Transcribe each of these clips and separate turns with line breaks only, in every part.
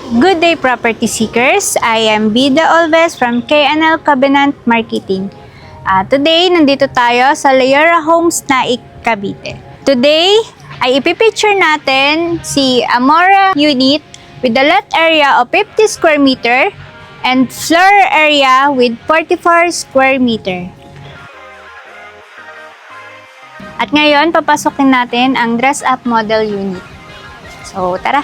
Good day, property seekers. I am Bida Alves from KNL Covenant Marketing. Today, nandito tayo sa Layera Homes, Naik, Cavite. Today, ay ipipicture natin si Amora Unit with a lot area of 50 square meter and floor area with 44 square meter. At ngayon, papasokin natin ang dress-up model unit. So, tara!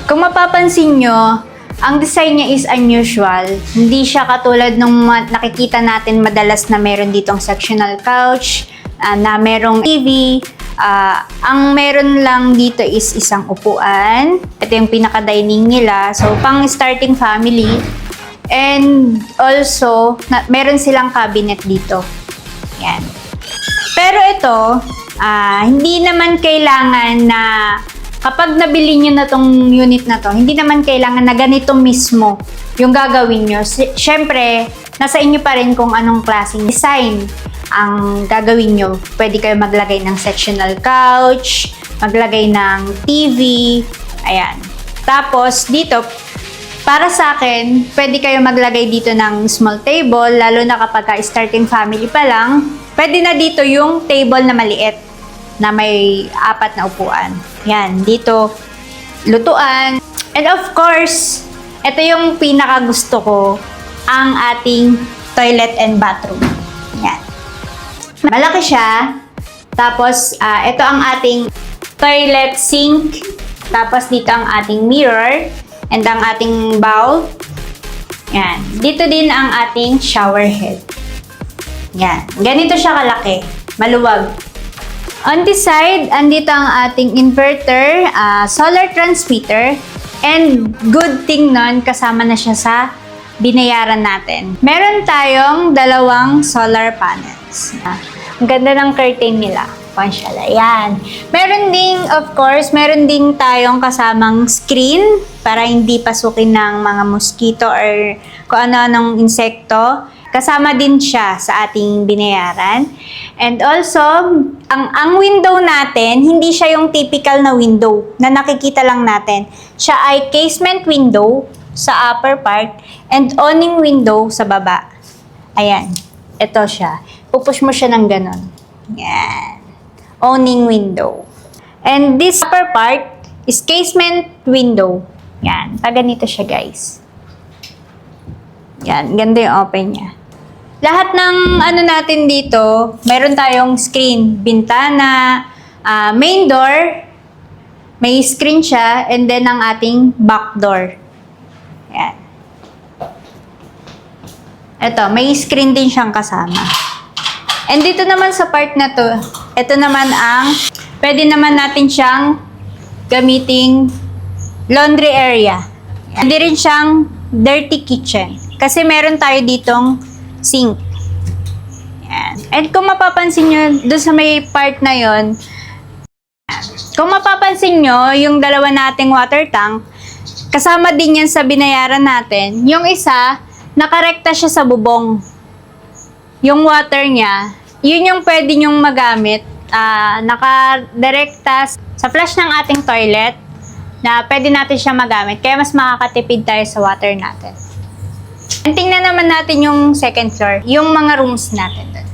Kung mapapansin nyo, ang design niya is unusual. Hindi siya katulad nung nakikita natin madalas na meron ditong sectional couch, na merong TV. Ang meron lang dito is isang upuan. Ito yung pinaka-dining nila. So, pang starting family. And also, meron silang cabinet dito. Yan. Pero ito, hindi naman kailangan na kapag nabili nyo na tong unit na to, hindi naman kailangan na ganito mismo yung gagawin nyo. Siyempre, nasa inyo pa rin kung anong klaseng design ang gagawin nyo. Pwede kayo maglagay ng sectional couch, maglagay ng TV, ayan. Tapos, dito, para sa akin, pwede kayo maglagay dito ng small table, lalo na kapag starting family pa lang. Pwede na dito yung table na maliit na may 4 na upuan. Yan, dito, lutuan. And of course, ito yung pinaka-gusto ko, ang ating toilet and bathroom. Yan. Malaki siya. Tapos, ito ang ating toilet sink. Tapos, dito ang ating mirror. And ang ating bowl. Yan. Dito din ang ating shower head. Yan. Ganito siya kalaki. Maluwag. On this side, andito ang ating inverter, solar transmitter, and good thing nun, kasama na siya sa binayaran natin. Meron tayong 2 solar panels. Ang ganda ng curtain nila. Pansyala. Yan. Meron ding, of course, meron ding tayong kasamang screen para hindi pasukin ng mga mosquito or kung ano-anong insekto. Kasama din siya sa ating binayaran. And also, ang window natin, hindi siya yung typical na window na nakikita lang natin. Siya ay casement window sa upper part and awning window sa baba. Ayan. Ito siya. Pupush mo siya ng ganon. Yan. Awning window. And this upper part is casement window. Yan. Pag ganito siya, guys. Yan. Ganda yung open niya. Lahat ng ano natin dito, meron tayong screen, bintana, main door, may screen siya, and then ang ating back door. Yan. Ito, may screen din siyang kasama. And dito naman sa part na to, ito naman ang, pwede naman natin siyang gamiting laundry area. Hindi rin siyang dirty kitchen. Kasi meron tayo ditong sink. Yan. And kung mapapansin nyo, doon sa may part na yon, kung mapapansin nyo, yung 2 nating water tank, kasama din yan sa binayaran natin. Yung isa, nakarekta siya sa bubong. Yung water niya, yun yung pwede nyong magamit, nakadirekta sa flush ng ating toilet, na pwede natin siya magamit. Kaya mas makakatipid tayo sa water natin. And tingnan naman natin yung second floor, yung mga rooms natin doon.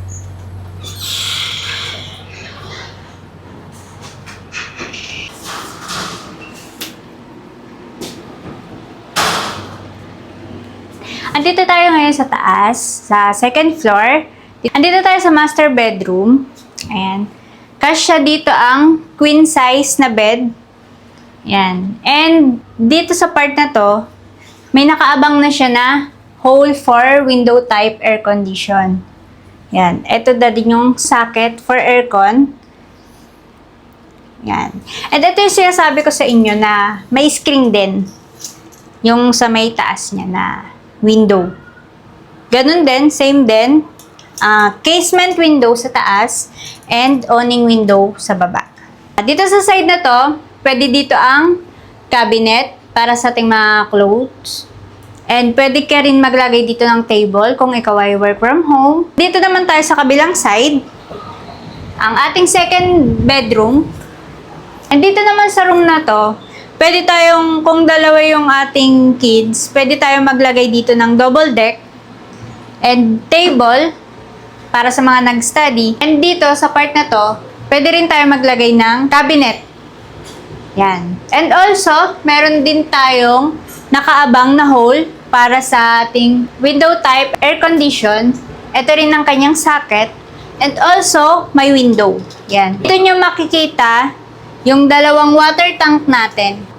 Andito tayo ngayon sa taas, sa second floor. Andito tayo sa master bedroom. Ayan. Kasya dito ang queen size na bed. Ayan. And dito sa part na to, may nakaabang na siya na hole for window type air condition. Yan. Ito na din yung socket for aircon. Yan. And ito yung sinasabi ko sa inyo na may screen din. Yung sa may taas niya na window. Ganun din, same din. Casement window sa taas and awning window sa baba. Dito sa side na to, pwede dito ang cabinet para sa ating mga clothes. And pwede ka rin maglagay dito ng table kung ikaw ay work from home. Dito naman tayo sa kabilang side. Ang ating second bedroom. And dito naman sa room na to, pwede tayong, kung dalawa yung ating kids, pwede tayong maglagay dito ng double deck and table para sa mga nag-study. And dito, sa part na to, pwede rin tayo maglagay ng cabinet. Yan. And also, meron din tayong nakaabang na hole para sa ating window type air condition. Ito rin ang kanyang socket. And also, may window. Yan. Ito nyo makikita yung dalawang water tank natin.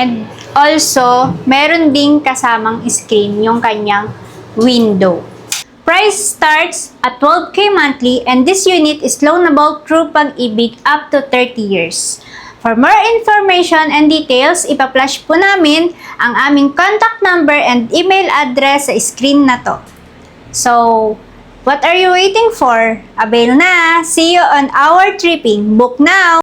And also, meron ding kasamang screen yung kanyang window. Price starts at 12K monthly and this unit is loanable through Pag-ibig up to 30 years. For more information and details, ipa-flash po namin ang aming contact number and email address sa screen na to. So, what are you waiting for? Avail na! See you on our tripping. Book now!